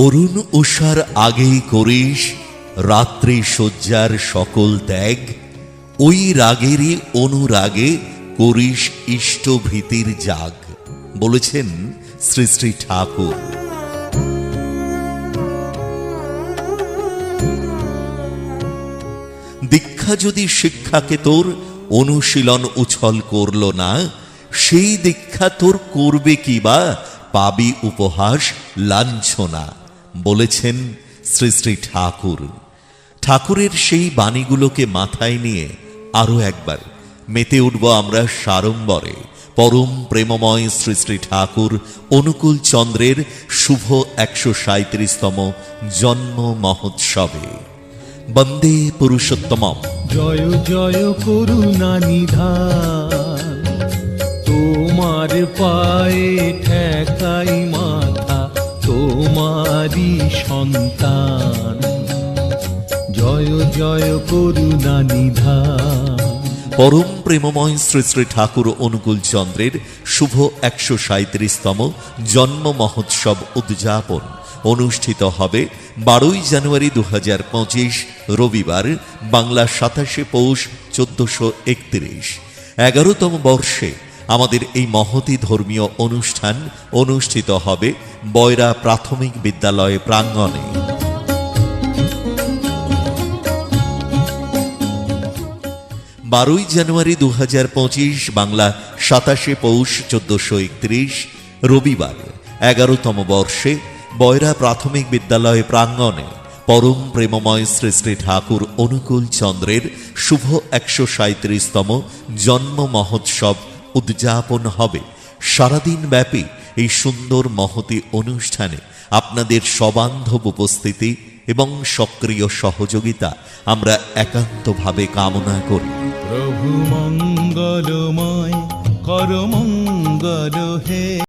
অরুণ উষার আগেই করিস রাত্রি শয্যার সকল ত্যাগ, ওই রাগেরই অনুরাগে করিস ইষ্টভীতির জাগ, বলেছেন শ্রী শ্রী ঠাকুর। দীক্ষা যদি শিক্ষাকে তোর অনুশীলন উছল করল না, সেই দীক্ষা তোর করবে কি বা, পাবি উপহাস লাঞ্ছনা, বলেছেন শ্রী শ্রী ঠাকুর। ঠাকুরের সেই বাণীগুলোকে মাথায় নিয়ে আরো একবার মেতে উঠব আমরা সাড়ম্বরে পরম প্রেমময় শ্রী শ্রী ঠাকুর অনুকূল চন্দ্রের শুভ 137তম জন্ম মহোৎসবে। বন্দে পুরুষোত্তমম। জয় জয় করুণা নিধান, তোমার পায়ে ঠেকাই মাথা, তোমারই সন্তান। জয় জয় করুণা নিধান। পরম প্রেমময় শ্রী শ্রী ঠাকুর অনুকূল চন্দ্রের শুভ 137তম জন্ম মহোৎসব উদযাপন অনুষ্ঠিত হবে 12 জানুয়ারি 2025 রবিবার, বাংলা 27 পৌষ 1431। 11তম বর্ষে আমাদের এই মহতী ধর্মীয় অনুষ্ঠান অনুষ্ঠিত হবে বয়রা প্রাথমিক বিদ্যালয় প্রাঙ্গণে। 12 জানুয়ারি 2025 বাংলা 27 পৌষ 1431 রবিবার, 11তম বর্ষে বয়রা প্রাথমিক বিদ্যালয় প্রাঙ্গণে পরম প্রেমময় শ্রী শ্রী ঠাকুর অনুকূল চন্দ্রের শুভ 137তম জন্ম মহোৎসব উদযাপন হবে। সারাদিন ব্যাপী এই সুন্দর মহতী অনুষ্ঠানে আপনাদের সবান্ধব উপস্থিতি এবং সক্রিয় সহযোগিতা আমরা একান্তভাবে কামনা করি। প্রভু মঙ্গলময় কর মঙ্গল হে।